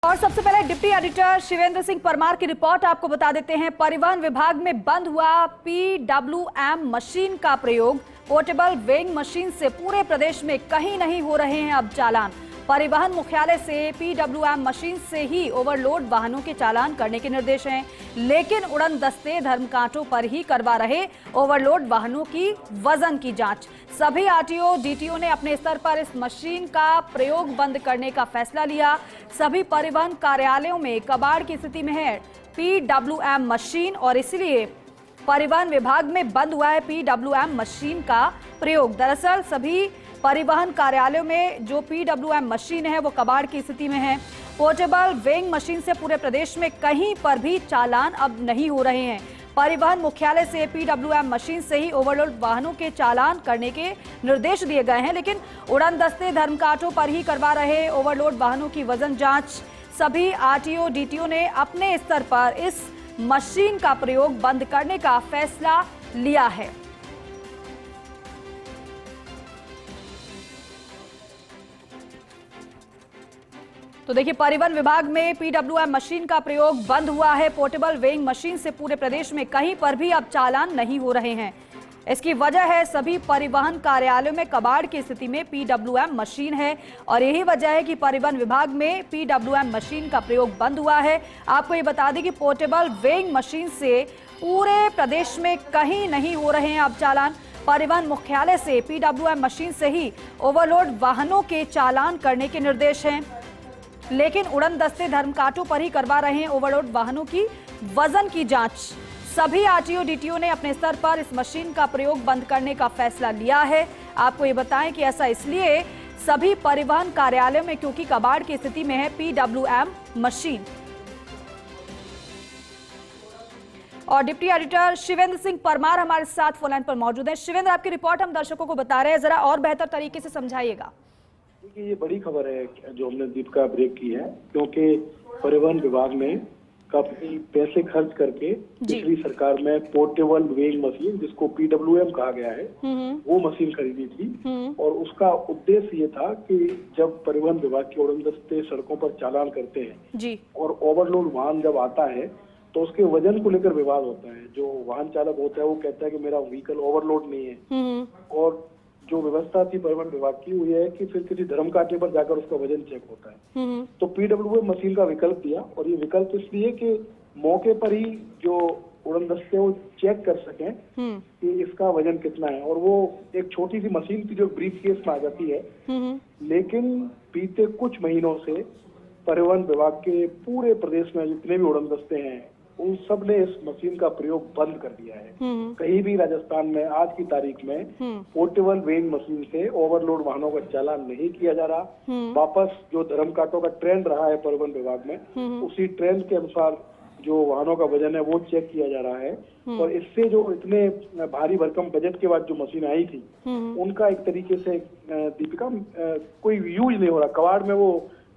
और सबसे पहले डिप्टी एडिटर शिवेंद्र सिंह परमार की रिपोर्ट आपको बता देते हैं। परिवहन विभाग में बंद हुआ PWM मशीन का प्रयोग। पोर्टेबल वेइंग मशीन से पूरे प्रदेश में कहीं नहीं हो रहे हैं अब चालान। परिवहन मुख्यालय से PWM मशीन से ही ओवरलोड वाहनों के चालान करने के निर्देश हैं, लेकिन उड़न दस्ते धर्मकांटों पर ही करवा रहे ओवरलोड वाहनों की वजन की जांच। सभी आरटीओ डीटीओ ने अपने स्तर पर इस मशीन का प्रयोग बंद करने का फैसला लिया। सभी परिवहन कार्यालयों में कबाड़ की स्थिति में है PWM मशीन और इसलिए परिवहन विभाग में बंद हुआ है PWM मशीन का प्रयोग। दरअसल सभी परिवहन कार्यालयों में जो PWM मशीन है वो कबाड़ की स्थिति में है। पोर्टेबल वेइंग मशीन से पूरे प्रदेश में कहीं पर भी चालान अब नहीं हो रहे हैं। परिवहन मुख्यालय से PWM मशीन से ही ओवरलोड वाहनों के चालान करने के निर्देश दिए गए हैं, लेकिन उड़न दस्ते धर्मकांटों पर ही करवा रहे ओवरलोड वाहनों की वजन जांच। सभी आरटीओ डीटीओ ने अपने स्तर पर इस मशीन का प्रयोग बंद करने का फैसला लिया है। तो देखिए, परिवहन विभाग में PWM मशीन का प्रयोग बंद हुआ है। पोर्टेबल वेइंग मशीन से पूरे प्रदेश में कहीं पर भी अब चालान नहीं हो रहे हैं। इसकी वजह है सभी परिवहन कार्यालयों में कबाड़ की स्थिति में PWM मशीन है और यही वजह है कि परिवहन विभाग में PWM मशीन का प्रयोग बंद हुआ है। आपको ये बता दें कि पोर्टेबल वेइंग मशीन से पूरे प्रदेश में कहीं नहीं हो रहे हैं अब चालान। परिवहन मुख्यालय से PWM मशीन से ही ओवरलोड वाहनों के चालान करने के निर्देश हैं, लेकिन उड़न दस्ते धर्मकांटों पर ही करवा रहे हैं ओवरलोड वाहनों की वजन की जांच। सभी आरटीओ डीटीओ ने अपने स्तर पर इस मशीन का प्रयोग बंद करने का फैसला लिया है। आपको ये बताएं कि ऐसा इसलिए सभी परिवहन कार्यालयों में क्योंकि कबाड़ की स्थिति में है PWM मशीन। और डिप्टी एडिटर शिवेंद्र सिंह परमार हमारे साथ फोन लाइन पर मौजूद हैं। शिवेंद्र, आपकी रिपोर्ट हम दर्शकों को बता रहे हैं, जरा और बेहतर तरीके से समझाइएगा। देखिए, ये बड़ी खबर है जो हमने दीपिका ब्रेक की है, क्योंकि परिवहन विभाग ने काफी पैसे खर्च करके पिछली सरकार में पोर्टेबल वेइंग मशीन, जिसको PWM कहा गया है, वो मशीन खरीदी थी। और उसका उद्देश्य ये था कि जब परिवहन विभाग के उड़न दस्ते सड़कों पर चालान करते हैं जी, और ओवरलोड वाहन जब आता है तो उसके वजन को लेकर विवाद होता है। जो वाहन चालक होता है वो कहता है कि मेरा व्हीकल ओवरलोड नहीं है, और जो व्यवस्था थी परिवहन विभाग की वो ये है कि फिर किसी धर्म कांटे पर जाकर उसका वजन चेक होता है। तो PWM मशीन का विकल्प दिया, और ये विकल्प इसलिए कि मौके पर ही जो उड़न दस्ते वो चेक कर सकें कि इसका वजन कितना है। और वो एक छोटी सी मशीन थी जो ब्रीफ केस में आ जाती है, लेकिन बीते कुछ महीनों से परिवहन विभाग के पूरे प्रदेश में जितने भी उड़न दस्ते हैं उन सब ने इस मशीन का प्रयोग बंद कर दिया है। कहीं भी राजस्थान में आज की तारीख में पोर्टेबल वेइंग मशीन से ओवरलोड वाहनों का चालान नहीं किया जा रहा। वापस जो धर्म कांटों का ट्रेंड रहा है परिवहन विभाग में, उसी ट्रेंड के अनुसार जो वाहनों का वजन है वो चेक किया जा रहा है। और इससे जो इतने भारी भरकम बजट के बाद जो मशीन आई थी उनका एक तरीके से दीपिका कोई यूज नहीं हो रहा, कबाड़ में वो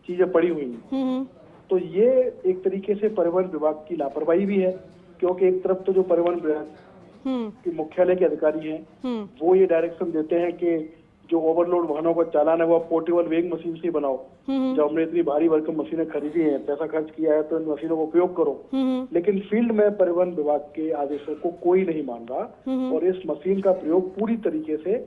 चीजें पड़ी हुई हैं। तो ये एक तरीके से परिवहन विभाग की लापरवाही भी है, क्योंकि एक तरफ तो जो परिवहन विभाग के मुख्यालय के अधिकारी हैं वो ये डायरेक्शन देते हैं कि जो ओवरलोड वाहनों का चालान है वो आप पोर्टेबल वेइंग मशीन से बनाओ। जब हमने इतनी भारी भरकम मशीनें खरीदी हैं, पैसा खर्च किया है, तो इन मशीनों का उपयोग करो। लेकिन फील्ड में परिवहन विभाग के आदेशों को कोई नहीं मान रहा और इस मशीन का प्रयोग पूरी तरीके से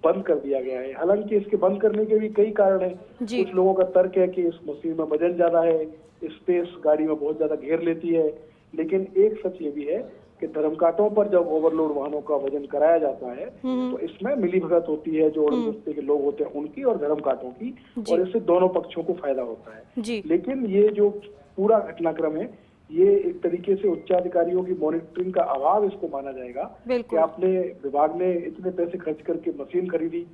बंद कर दिया गया है। हालांकि इसके बंद करने के भी कई कारण हैं। कुछ लोगों का तर्क है कि इस मशीन में वजन ज्यादा है, स्पेस गाड़ी में बहुत ज्यादा घेर लेती है, लेकिन एक सच ये भी है कि धर्मकांटों पर जब ओवरलोड वाहनों का वजन कराया जाता है तो इसमें मिलीभगत होती है जो उड़न दस्ते के लोग होते हैं उनकी और धर्मकांटों की, और इससे दोनों पक्षों को फायदा होता है। लेकिन ये जो पूरा घटनाक्रम है ये एक तरीके से उच्चाधिकारियों की मॉनिटरिंग का अभाव इसको माना जाएगा कि आपने विभाग ने इतने पैसे खर्च करके मशीन खरीदी,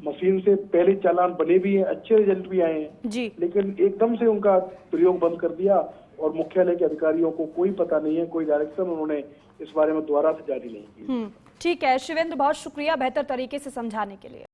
मशीन से पहले चालान बने भी हैं, अच्छे रिजल्ट भी आए हैं, लेकिन एकदम से उनका प्रयोग बंद कर दिया और मुख्यालय के अधिकारियों को कोई पता नहीं है, कोई डायरेक्शन उन्होंने इस बारे में दोबारा से जारी नहीं की। ठीक है शिवेंद्र, बहुत शुक्रिया बेहतर तरीके से समझाने के लिए।